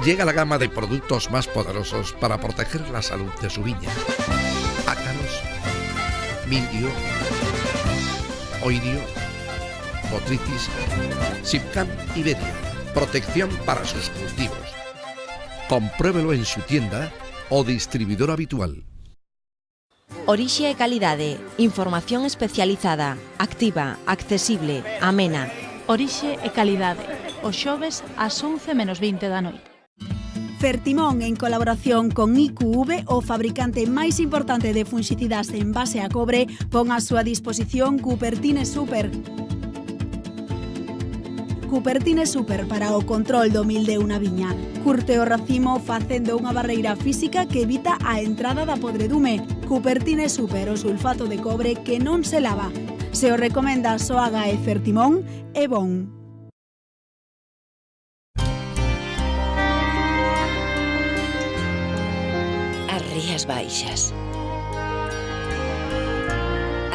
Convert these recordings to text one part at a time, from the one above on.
llega la gama de productos más poderosos para proteger la salud de su viña. Ácaros, mildio, oidio, botrytis, Sipcam Iberia. Protección para sus cultivos. Compruébelo en su tienda o distribuidor habitual. Orixe e calidade, información especializada, activa, accesible, amena. Orixe e calidade, os xoves ás 11:20 da noite. Fertimón, en colaboración con IQV, o fabricante máis importante de funxicidas en base a cobre, pon a súa disposición Cupertine Super. Cupertine Super para o control do milde unha viña. Curte o racimo facendo unha barreira física que evita a entrada da podredume. Cupertine Super, o sulfato de cobre que non se lava. Se o recomenda Soaga e Fertimón, é bon. As Rías Baixas.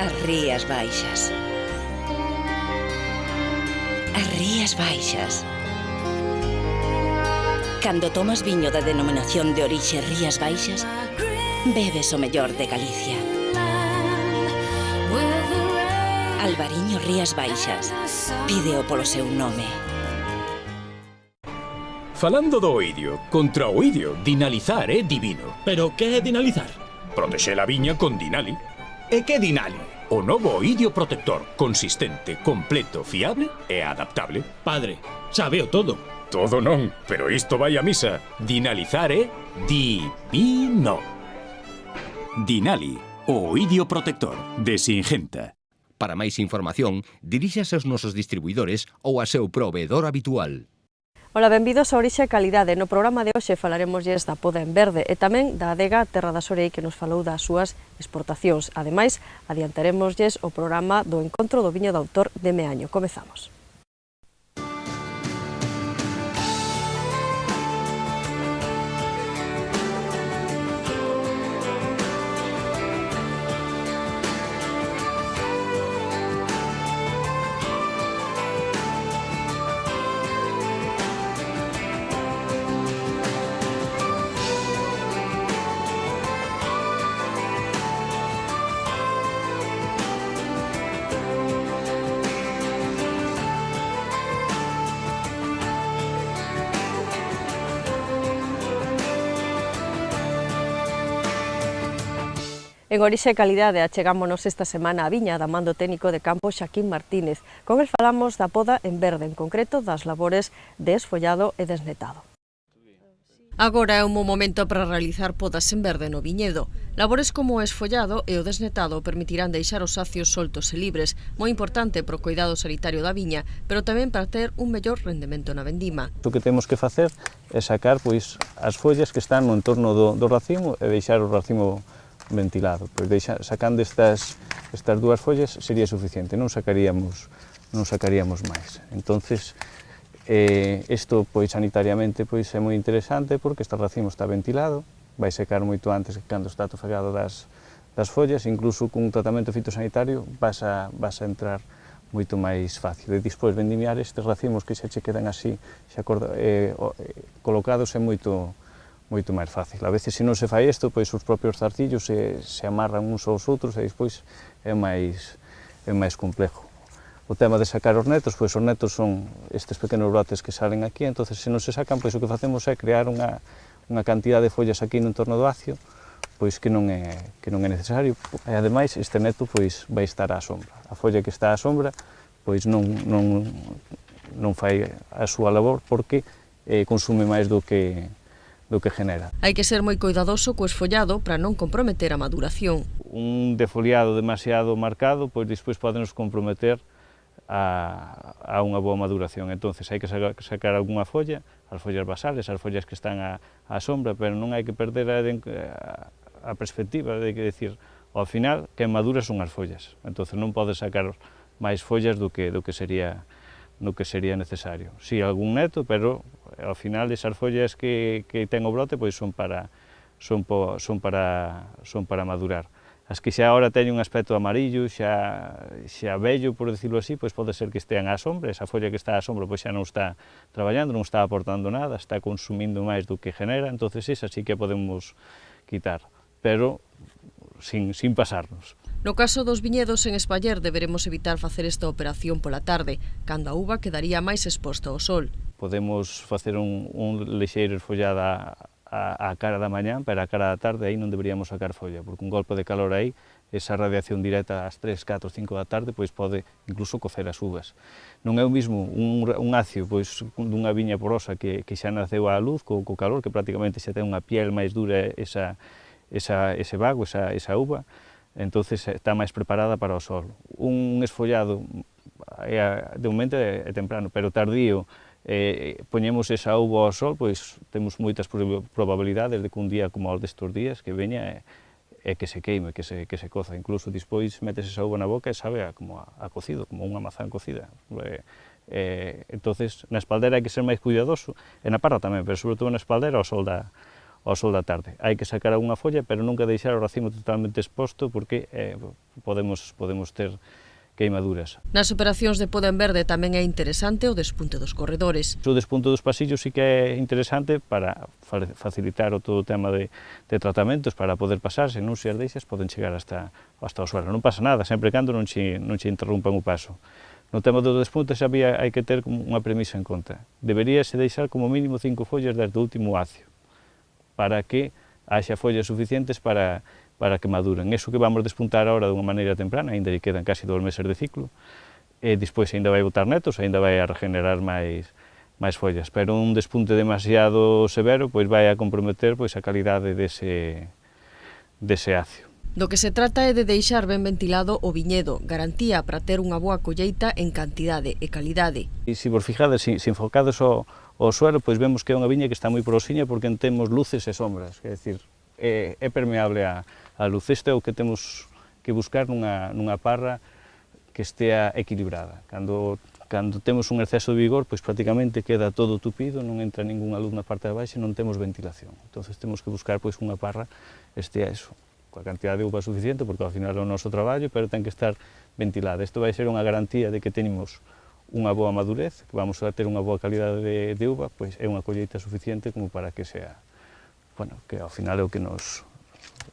As Rías Baixas. As Rías Baixas. Cando tomas viño da denominación de orixe Rías Baixas, bebes o mellor de Galicia. Albariño Rías Baixas. Pídeo polo seu nome. Falando do oidio, contra o oidio, dinalizar é divino. Pero que é dinalizar? Protexer a viña con Dinali. E que Dinali? O novo oidio protector, consistente, completo, fiable e adaptable. Padre, sabeo todo. Todo non, pero isto vai a misa. Dinalizar é divino. Dinali, o oidio protector de Singenta. Para máis información, diríxase aos nosos distribuidores ou a seu proveedor habitual. Ola, benvidos a Orixe e Calidade. No programa de hoxe falaremoslles da poda en verde e tamén da adega Terra da Sorei que nos falou das súas exportacións. Ademais, adiantaremoslles o programa do encontro do viño de autor de Meaño. Comezamos. En Orixe e Calidade achegámonos esta semana a viña da man do técnico de campo Xaquín Martínez. Con el falamos da poda en verde, en concreto das labores de esfollado e desnetado. Agora é un bo momento para realizar podas en verde no viñedo. Labores como o esfollado e o desnetado permitirán deixar os acios soltos e libres, moi importante para o cuidado sanitario da viña, pero tamén para ter un mellor rendemento na vendima. O que temos que facer é sacar as follas que están no entorno do racimo e deixar o racimo ventilado. Pois sacando estas dúas follas sería suficiente, non sacaríamos máis. Entonces, isto sanitariamente é moi interesante porque este racimo está ventilado, vai secar moito antes que cando está atofagado das follas, incluso cun tratamento fitosanitario vas a entrar moito máis fácil. E despois vendimiar estes racimos que xa che quedan así colocados é moito máis fácil. A veces, se non se fai isto, os propios zarcillos se amarran uns aos outros e despois é máis complexo. O tema de sacar os netos, os netos son estes pequenos brotes que salen aquí, entonces se non se sacan, o que facemos é crear unha cantidad de follas aquí no entorno do acio, que non é necesario, e ademais este neto vai estar á sombra. A folla que está á sombra non fai a súa labor porque consume máis do que genera. Hai que ser moi cuidadoso co esfollado para non comprometer a maduración. Un defoliado demasiado marcado, despois podenos comprometer a unha boa maduración. Entonces hai que sacar algunha folla, as follas basales, as follas que están á sombra, pero non hai que perder a perspectiva de que decir, ao final, que madura son as follas. Entonces non podes sacar máis follas do que sería necesario. Si, algún neto, pero ao final esas follas que ten o brote son para madurar. As que xa agora teñen un aspecto amarillo, xa vello, por decirlo así, pois pode ser que estean á sombra, esa folla que está á sombra pois xa non está traballando, non está aportando nada, está consumindo máis do que genera, entonces esa sí que podemos quitar, pero sin pasarnos. No caso dos viñedos en Espaller deberemos evitar facer esta operación pola tarde, cando a uva quedaría máis exposta ao sol. Podemos facer un lixeiro esfollada á cara da mañán, pero á cara da tarde aí non deberíamos sacar folla, porque un golpe de calor aí, esa radiación directa ás 3, 4, 5 da tarde, pois pode incluso cocer as uvas. Non é o mesmo un acio pois, dunha viña porosa que xa naceu á luz, co calor, que prácticamente xa ten unha piel máis dura ese vago, esa uva, entonces está máis preparada para o sol. Un esfollado, de momento é temprano, pero tardío, poñemos esa uva ao sol, pois temos moitas probabilidades de que un día como os destes días que veña e que se queime, que se coza. Incluso despois metes esa uva na boca e sabe como a cocido, como unha mazán cocida. Entonces, na espaldera hai que ser máis cuidadoso, e na parra tamén, pero sobre todo na espaldera ao sol da tarde. Hai que sacar algunha folla, pero nunca deixar o racimo totalmente exposto, porque podemos ter queimaduras. Nas operacións de poda en verde tamén é interesante o despunte dos corredores. O despunte dos pasillos sí que é interesante para facilitar todo o tema de tratamentos, para poder pasar, se non se as deixas poden chegar hasta o suelo. Non pasa nada, sempre cando non che interrumpan o paso. No tema do despunte xa hai que ter unha premisa en conta. Deberíase deixar como mínimo 5 follas desde o último acio, para que haxa follas suficientes para que maduren. Eso que vamos despuntar ahora dunha maneira temprana, ainda lle quedan casi 2 meses de ciclo, e despois ainda vai botar netos, ainda vai a regenerar máis follas, pero un despunte demasiado severo pois vai a comprometer pois a calidade dese acio. Do que se trata é de deixar ben ventilado o viñedo, garantía para ter unha boa colleita en cantidade e calidade. E se vos fijades, se enfocados ao suelo, pois vemos que é unha viña que está moi prosiña porque temos luces e sombras, quer decir, é permeable a luz. Isto é o que temos que buscar nunha parra que estea equilibrada. Cando temos un exceso de vigor, pois prácticamente queda todo tupido, non entra ninguna luz na parte de baixo e non temos ventilación. Entonces temos que buscar pois unha parra estea eso, coa cantidad de uva suficiente, porque ao final é o noso traballo, pero ten que estar ventilada. Isto vai ser unha garantía de que tenemos unha boa madurez, que vamos a ter unha boa calidade de uva, pois é unha colleita suficiente como para que sea, bueno, que ao final é o que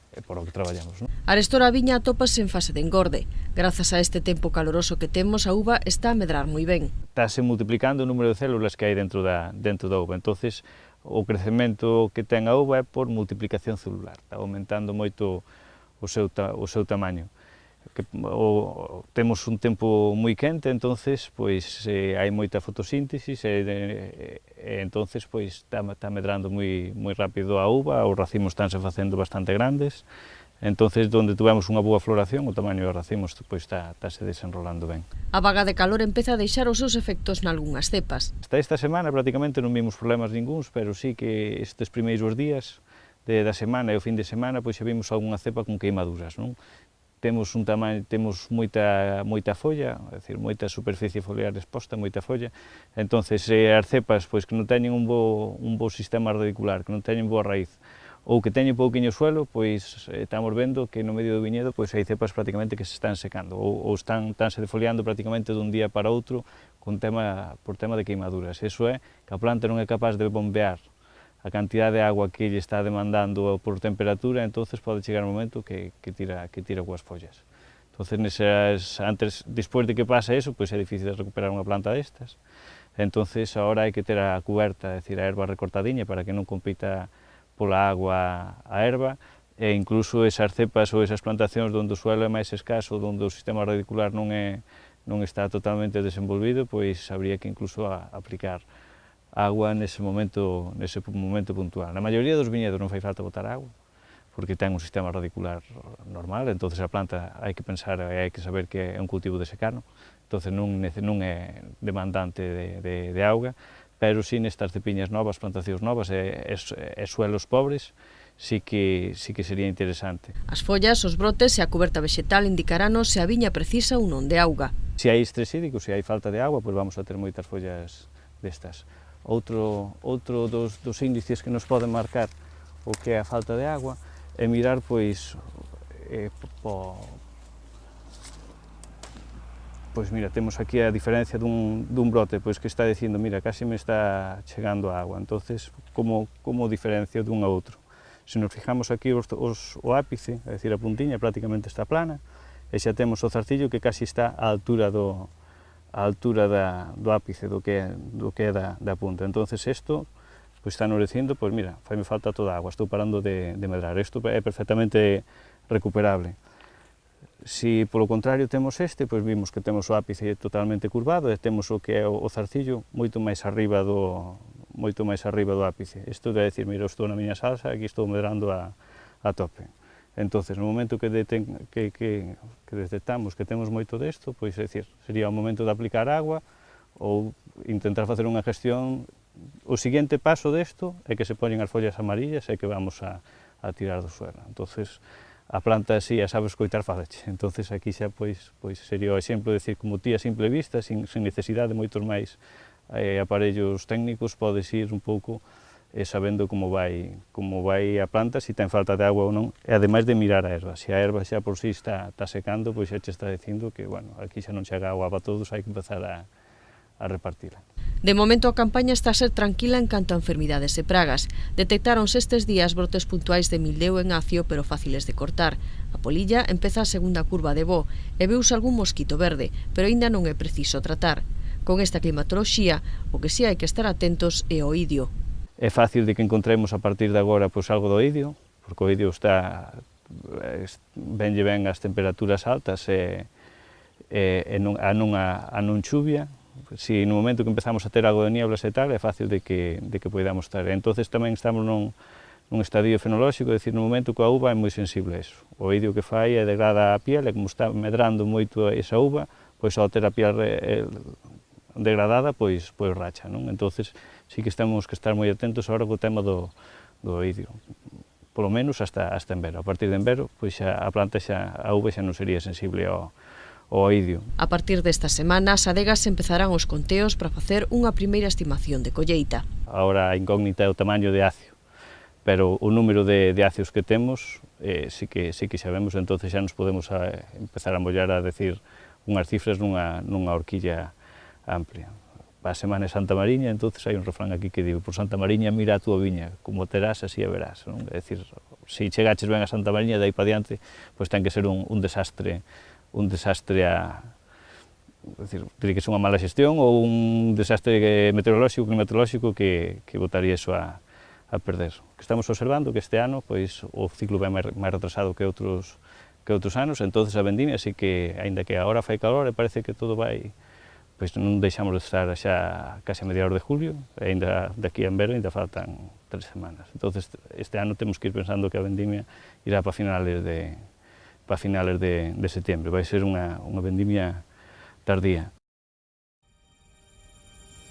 é por o que traballamos, non? Arestora a viña atópase en fase de engorde. Grazas a este tempo caloroso que temos, a uva está a medrar moi ben. Estáse multiplicando o número de células que hai dentro da uva, entonces o crecemento que ten a uva é por multiplicación celular, está aumentando moito o seu tamaño. Temos un tempo moi quente, entonces pois hai moita fotosíntesis e entonces pois está medrando moi rápido a uva, os racimos estánse facendo bastante grandes, entonces donde tuvemos unha boa floración, o tamaño dos racimos pois estáse desenrolando ben. A vaga de calor empeza a deixar os seus efectos nalgunhas cepas. Hasta esta semana prácticamente non vimos problemas ningúns, pero sí que estes primeiros días da semana e o fin de semana pois xa vimos algunha cepa con queimaduras, non? Temos moita folla, é dicir, moita superficie foliar exposta, moita folla, entonces as cepas pois que non teñen un bo sistema radicular, que non teñen boa raíz, ou que teñen pouquiño suelo, pois estamos vendo que no medio do viñedo pois hai cepas prácticamente que se están secando, ou estánse defoliando prácticamente dun día para outro por tema de queimaduras. Eso é que a planta non é capaz de bombear a cantidad de agua que lle está demandando por temperatura, entonces pode chegar un momento que tira coas follas. Entonces, despois de que pasa eso, pois é difícil de recuperar unha planta destas. Entonces, agora hai que ter a cuberta, é dicir, a erva recortadiña para que non compita pola agua a erva, e incluso esas cepas ou esas plantacións onde o suelo é máis escaso, onde o sistema radicular non está totalmente desenvolvido, pois habría que incluso aplicar agua nese momento puntual. Na maioría dos viñedos non fai falta botar agua, porque ten un sistema radicular normal, entonces a planta hai que pensar e hai que saber que é un cultivo de secano, entonces non é demandante de auga, pero si nestas cepiñas novas, plantacións novas e suelos pobres, sí que sería interesante. As follas, os brotes e a cuberta vegetal indicarános se a viña precisa ou non de auga. Se hai estrés hídrico, se hai falta de agua, pois vamos a ter moitas follas destas. Outro dos índices que nos poden marcar o que é a falta de agua é mirar pois Pois mira, temos aquí a diferencia dun brote pois que está dicindo, mira, casi me está chegando a agua, entonces como diferencio dun a outro? Se nos fijamos aquí o ápice, é dicir, a puntiña prácticamente está plana, e xa temos o zarcillo que casi está á altura do ápice do que é da punta. Entonces isto pois está nos dicindo, pois mira, faime falta toda a agua, estou parando de medrar. Isto é perfectamente recuperable. Si polo contrario temos pois vimos que temos o ápice totalmente curvado e temos o que é o zarcillo moito máis arriba do ápice. Isto é dicir, mira, estou na miña salsa, aquí estou medrando a tope. Entonces, no momento que detectamos que temos moito desto, pois é dicir, sería o momento de aplicar agua ou intentar facer unha gestión. O seguinte paso desto é que se poñen as follas amarillas e que vamos a tirar do suelo. Entonces, a planta así, a sabes coitar fácil. Entonces aquí xa pois sería o exemplo de decir, como ti a simple vista, sin necesidade de moitos máis aparellos técnicos, podes ir un pouco sabendo como vai a planta, se ten falta de agua ou non, e ademais de mirar a erva. Se a erva xa por si está secando, pois xa te está dicindo que, bueno, aquí xa non chega agua para todos, hai que empezar a repartila. De momento a campaña está a ser tranquila en canto a enfermidades e pragas. Detectáronse estes días brotes puntuais de mildeo en acio, pero fáciles de cortar. A polilla empeza a segunda curva de bo e veuse algún mosquito verde, pero aínda non é preciso tratar. Con esta climatoloxía, o que si hai que estar atentos é o idio. É fácil de que encontremos a partir de agora pois algo do idio, porque o idio venlle ben as temperaturas altas e a non chuvia. Si no momento que empezamos a ter algo de nieblas e tal, é fácil de que podamos estar. Entonces tamén estamos nun estadio fenolóxico, é dicir, no momento que a uva é moi sensible a eso. O idio que fai é degrada a piel, e como está medrando moito esa uva, pois ao ter a piel degradada, pois racha, non? Entonces sí que temos que estar moi atentos agora co tema do idio. Polo menos hasta envero. A partir de envero, pois a planta a uva xa non sería sensible ao idio. A partir desta semana, as adegas empezarán os conteos para facer unha primeira estimación de colleita. Agora a incógnita é o tamaño de acio, pero o número de acios que temos sí que sabemos, entonces xa nos podemos empezar a mollar a decir unhas cifras nunha horquilla amplia. Para a Semana de Santa Mariña, entonces hai un refrán aquí que digo, por Santa Mariña mira a túa viña, como terás así a verás, non? É dicir, se chegaches ben a Santa Mariña, de aí para diante, pois ten que ser un desastre decir, teria que ser unha mala xestión ou un desastre climatolóxico que botaría iso a perder. Que estamos observando que este ano pois o ciclo vai máis retrasado que outros anos, entonces a vendimia así que, aínda que agora fai calor e parece que todo vai, pois non deixamos de estar xa case a mediados de julio, e aínda daqui a envero ainda faltan 3 semanas. Entonces este ano temos que ir pensando que a vendimia irá para finales de setembro. Vai ser unha vendimia tardía.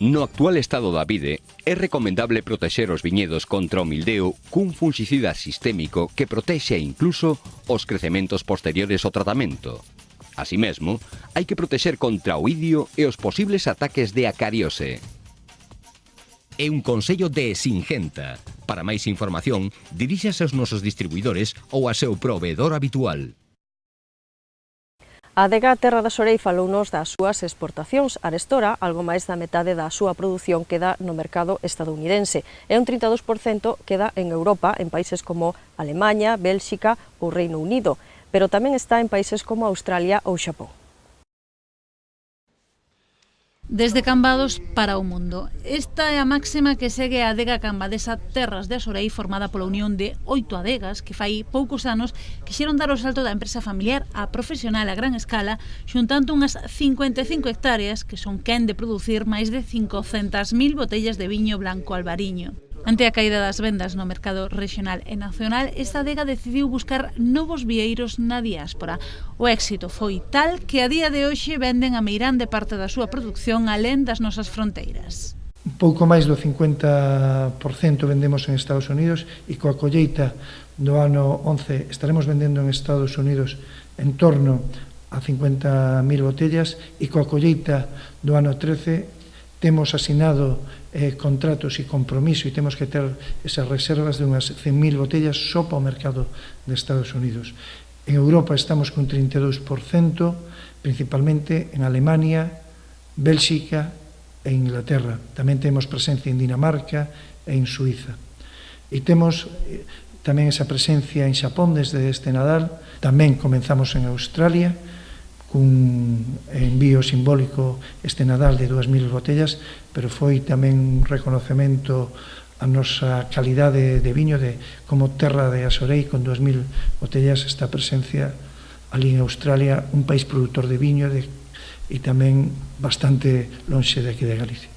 No actual estado da vide, é recomendable protexer os viñedos contra o mildeo cun fungicida sistémico que protexe incluso os crecementos posteriores ao tratamento. Así mesmo, hai que protexer contra o idio e os posibles ataques de acariose. É un consello de Singenta. Para máis información, diríxase aos nosos distribuidores ou a seu proveedor habitual. A adega Terra da Xorei falounos das súas exportacións. Arestora, algo máis da metade da súa produción queda no mercado estadounidense e un 32% queda en Europa, en países como Alemanha, Bélxica ou Reino Unido, pero tamén está en países como Australia ou Xapón. Desde Cambados para o mundo. Esta é a máxima que segue a adega cambadesa Terras de Xorei, formada pola unión de 8 adegas que fai poucos anos quixeron dar o salto da empresa familiar a profesional a gran escala, xuntando unhas 55 hectáreas que son quen de producir máis de 500.000 botellas de viño blanco albariño. Ante a caída das vendas no mercado regional e nacional, esta adega decidiu buscar novos vieiros na diáspora. O éxito foi tal que a día de hoxe venden a meirande parte da súa produción alén das nosas fronteiras. Un pouco máis do 50% vendemos en Estados Unidos e coa colleita do ano 11 estaremos vendendo en Estados Unidos en torno a 50.000 botellas e coa colleita do ano 13 temos asinado contratos e compromiso e temos que ter esas reservas de unhas 100.000 botellas só para o mercado de Estados Unidos. En Europa estamos con 32%, principalmente en Alemania, Bélxica e Inglaterra. Tamén temos presencia en Dinamarca e en Suiza. E temos tamén esa presencia en Xapón desde este Nadal. Tamén comenzamos en Australia, cun envío simbólico este Nadal de 2.000 botellas, pero foi tamén un reconocemento a nosa calidade de viño, de como Terra de Asorei con 2.000 botellas esta presencia ali en Australia, un país produtor de viño e tamén bastante lonxe de aquí de Galicia.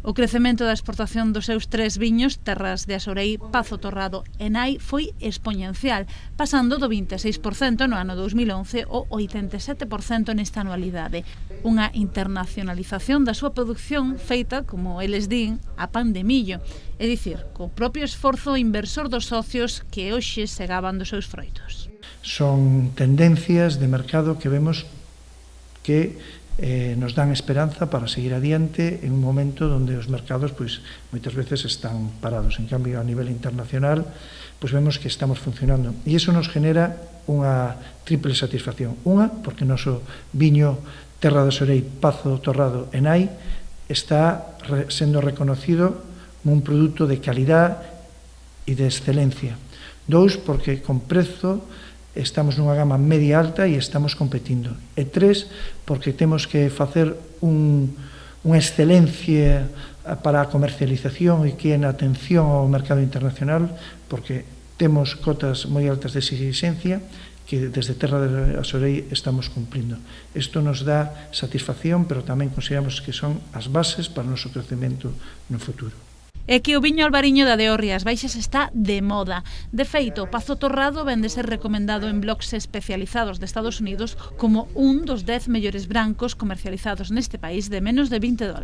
O crecemento da exportación dos seus 3 viños, Terras de Asorei, Pazo Torrado e Nai, foi exponencial, pasando do 26% no ano 2011 ao 87% nesta anualidade. Unha internacionalización da súa produción feita, como eles din, a pan de millo, é dicir, co propio esforzo inversor dos socios que hoxe se gaban dos seus froitos. Son tendencias de mercado que vemos que nos dan esperanza para seguir adiante en un momento donde os mercados moitas veces están parados. En cambio, a nivel internacional, vemos que estamos funcionando. E iso nos genera unha triple satisfacción. Unha, porque o noso viño Terra de Asorei, Pazo Torrado e Nai está sendo reconocido como un produto de calidad e de excelencia. Dous, porque con prezo estamos nunha gama media alta e estamos competindo. E tres, porque temos que facer unha excelencia para a comercialización e que é na atención ao mercado internacional, porque temos cotas moi altas de exigencia que desde Terra de Asorei estamos cumplindo. Isto nos dá satisfacción, pero tamén consideramos que son as bases para o noso crecemento no futuro. É que o viño albariño da Deo Rías Baixas está de moda. De feito, o Pazo Torrado vende ser recomendado en blogs especializados de Estados Unidos como un dos 10 mellores brancos comercializados neste país de menos de $20.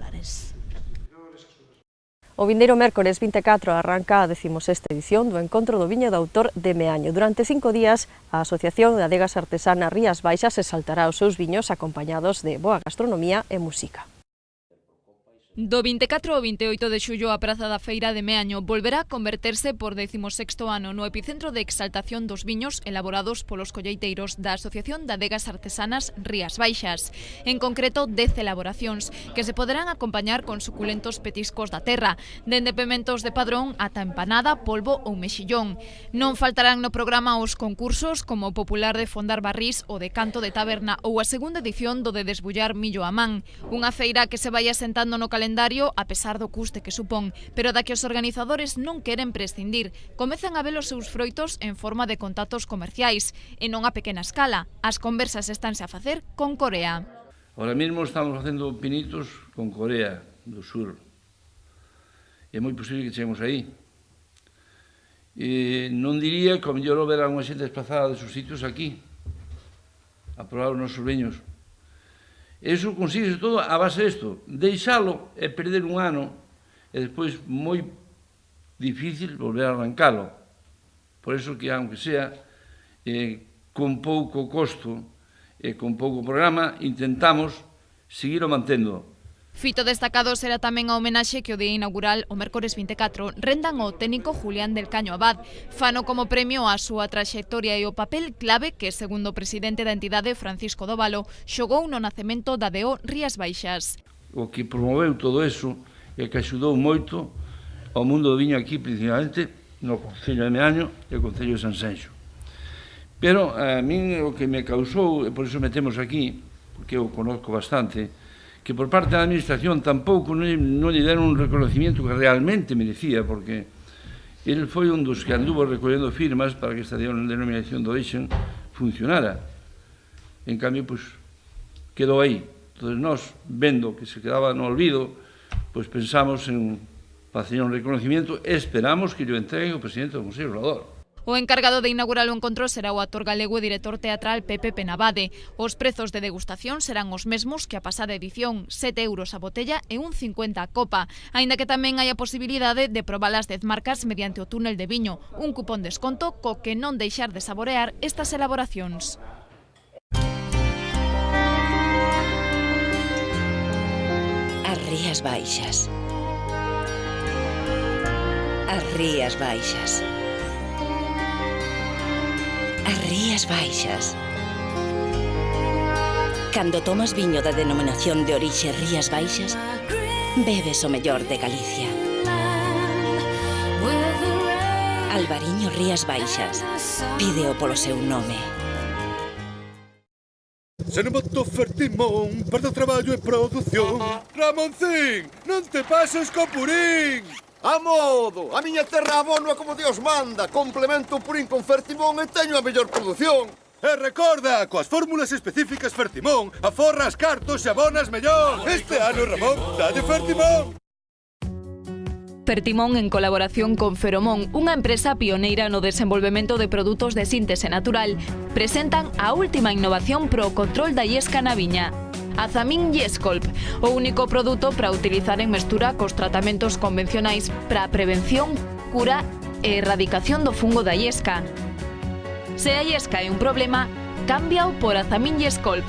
O vindeiro mércores 24 arranca a 16ª edición do Encontro do Viño de Autor de Meaño. Durante 5 días, a Asociación de Adegas Artesanas Rías Baixas exaltará os seus viños acompañados de boa gastronomía e música. Do 24 ao 28 de xullo a Praza da Feira de Meaño volverá a converterse por 16º ano no epicentro de exaltación dos viños elaborados polos colleiteiros da Asociación de Adegas Artesanas Rías Baixas. En concreto, 10 elaboracións que se poderán acompañar con suculentos petiscos da terra, dende pementos de padrón ata empanada, polvo ou mexillón. Non faltarán no programa os concursos como o popular de fondar barrís o de canto de taberna ou a segunda edición do de desbullar millo a man. Unha feira que se vai asentando no calendario a pesar do custe que supón, pero da que os organizadores non queren prescindir. Comezan a ver os seus froitos en forma de contactos comerciais e non a pequena escala. As conversas estanse a facer con Corea. Ahora mesmo estamos facendo pinitos con Corea do Sur. É moi posible que cheguemos aí. Non diría que ao mellor houberá unha xente desplazada de sus sitios aquí a probar os nosos viños. Eso consíguese todo a base disto. Deixalo é perder un ano e despois moi difícil volver a arrancalo. Por eso que, aunque sea con pouco costo e con pouco programa, intentamos seguir o mantendo. Fito destacado será tamén a homenaxe que o día inaugural, o mércores 24, rendan ao técnico Julián del Caño Abad. Fano como premio á súa traxectoria e o papel clave que, segundo o presidente da entidade, Francisco Dóvalo, xogou no nacemento da DO Rías Baixas. O que promoveu todo eso e que axudou moito ao mundo do viño aquí, principalmente no Concello de Meaño e o Concello de Sanxenxo. Pero a min o que me causou, e por iso metemos aquí, porque eu conozco bastante, que por parte da administración tampouco non lle deron un reconocimiento que realmente merecía, porque ele foi un dos que anduvo recollendo firmas para que esta denominación de origen funcionara. En cambio, quedou aí. Entón, nós, vendo que se quedaba no olvido, pensamos en facer un reconocimiento e esperamos que lle entregue o presidente do Consello Regulador. O encargado de inaugurar o encontro será o actor galego e director teatral Pepe Penabade. Os prezos de degustación serán os mesmos que a pasada edición, 7 euros a botella e 1,50 a copa, aínda que tamén hai a posibilidade de probar as 10 marcas mediante o túnel de viño, un cupón de desconto co que non deixar de saborear estas elaboracións. As Rías Baixas. As Rías Baixas. As Rías Baixas. Cando tomas viño da denominación de orixe Rías Baixas, bebes o mellor de Galicia. Albariño Rías Baixas. Pídeo polo seu nome. Se non boto Fertimón, perdo traballo e produción. Ramoncín, non te pases co purín! A modo! A miña terra abono é como Dios manda. Complemento o purín con Fertimón e teño a mellor produción. E recorda, coas fórmulas específicas Fertimón, aforras cartos e abonas mellor. Este ano, Ramón, dalle Fertimón. Fertimón, en colaboración con Feromón, unha empresa pioneira no desenvolvemento de produtos de síntese natural, presentan a última innovación pro control da iesca na viña. Azamin Yescolp, o único produto para utilizar en mestura cos tratamentos convencionais para a prevención, cura e erradicación do fungo da iesca. Se a iesca é un problema, cámbiao por Azamin Yescolp.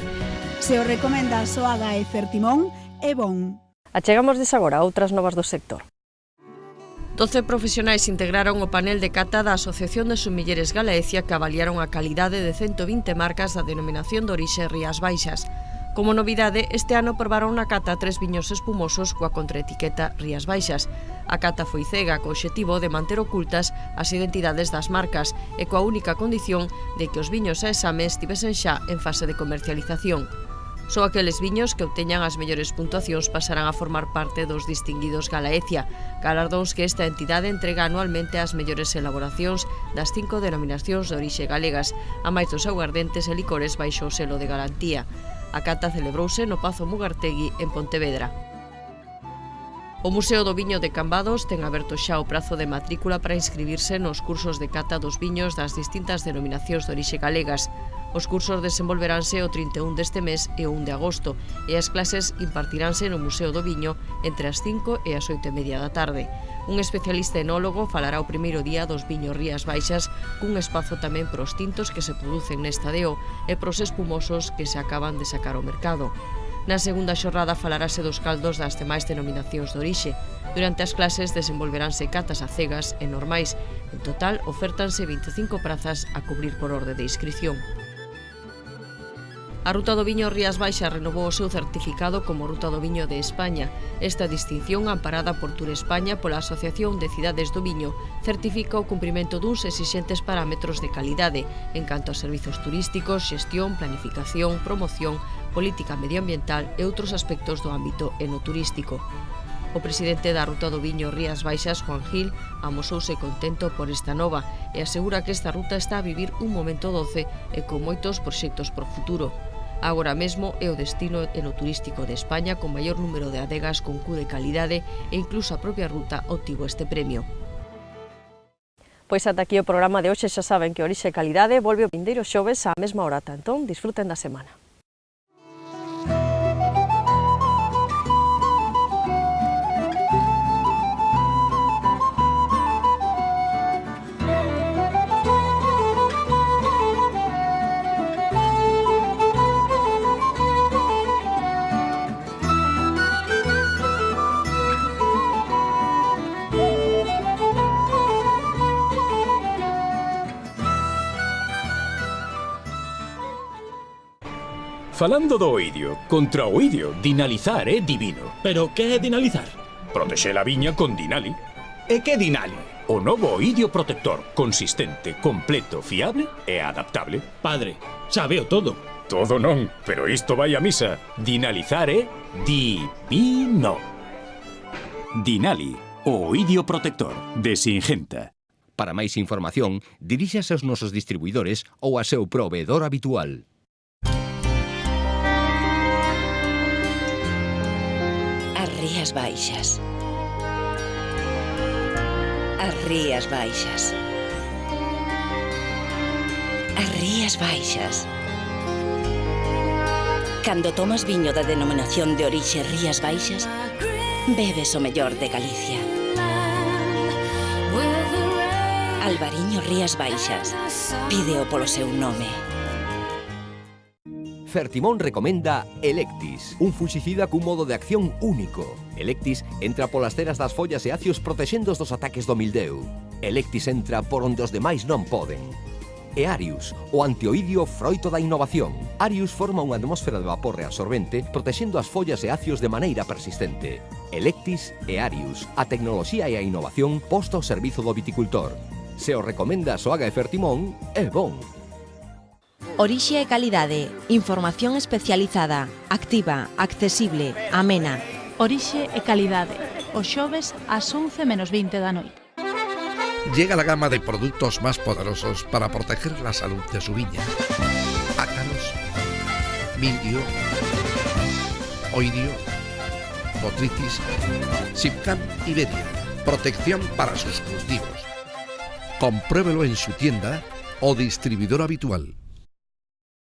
Se o recomenda Soaga e Fertimón, é bon. Achegamos desagora a outras novas do sector. 12 profesionais integraron o panel de cata da Asociación de Sumilleres Galaecia que avaliaron a calidade de 120 marcas da denominación de orixe Rías Baixas. Como novidade, este ano probaron na cata 3 viños espumosos coa contraetiqueta Rías Baixas. A cata foi cega co obxectivo de manter ocultas as identidades das marcas e coa única condición de que os viños a exame estivesen xa en fase de comercialización. Só aqueles viños que obteñan as mellores puntuacións pasarán a formar parte dos distinguidos Galaecia, galardóns que esta entidade entrega anualmente ás mellores elaboracións das 5 denominacións de orixe galegas, a máis dos aguardentes e licores baixo o selo de garantía. A cata celebrouse no Pazo Mugartegui, en Pontevedra. O Museo do Viño de Cambados ten aberto xa o prazo de matrícula para inscribirse nos cursos de cata dos viños das distintas denominacións de orixe galegas. Os cursos desenvolveránse o 31 deste mes e o 1 de agosto e as clases impartiránse no Museo do Viño entre as 5 e as 8:30 da tarde. Un especialista enólogo falará o primeiro día dos viños Rías Baixas cun espazo tamén para os tintos que se producen nesta deo e para os espumosos que se acaban de sacar ao mercado. Na segunda xornada falarase dos caldos das demais denominacións de orixe. Durante as clases desenvolveránse catas a cegas e normais. En total, ofértanse 25 prazas a cubrir por orde de inscrición. A Ruta do Viño Rías Baixas renovou o seu certificado como Ruta do Viño de España. Esta distinción, amparada por Tour España pola Asociación de Cidades do Viño, certifica o cumprimento duns exixentes parámetros de calidade en canto a servizos turísticos, xestión, planificación, promoción, política medioambiental e outros aspectos do ámbito enoturístico. O presidente da Ruta do Viño Rías Baixas, Juan Gil, amosouse contento por esta nova e asegura que esta ruta está a vivir un momento doce e con moitos proxectos por futuro. Agora mesmo é o destino enoturístico de España con maior número de adegas con cu de calidade e incluso a propia ruta obtivo este premio. Pois ata aquí o programa de hoxe, xa saben que Orixe e Calidade volve o vindeiro xoves á mesma hora. Entón, disfruten da semana. Falando do oidio, contra o oidio, dinalizar é divino. Pero que é dinalizar? Protexer a viña con Dinali. E que Dinali? O novo oidio protector, consistente, completo, fiable e adaptable. Padre, sabeo todo. Todo non, pero isto vai a misa. Dinalizar é divino. Dinali, o oidio protector de Singenta. Para máis información, diríxase aos nosos distribuidores ou a seu proveedor habitual. As Rías Baixas. As Rías Baixas. As Rías Baixas. Cando tomas viño da denominación de orixe Rías Baixas, bebes o mellor de Galicia. Albariño Rías Baixas. Pídeo polo seu nome. Fertimón recomenda Electis, un funxicida cun modo de acción único. Electis entra polas ceras das follas e acios protexendos dos ataques do mildeu. Electis entra por onde os demais non poden. e Arius, o antioidio froito da innovación. Arius forma unha atmósfera de vapor reabsorbente protexendo as follas e acios de maneira persistente. Electis e Arius, a tecnoloxía e a innovación posta ao servizo do viticultor. Se o recomendas o Aga e Fertimón, é bon. Orixe e calidade, información especializada, activa, accesible, amena. Orixe e calidade, os xoves ás 11:20 da noite. Llega la gama de productos más poderosos para proteger la salud de su viña. Ácaros, mildio, oidio, botrytis, Sipcam Iberia. Protección para sus cultivos. Compruébelo en su tienda o distribuidor habitual.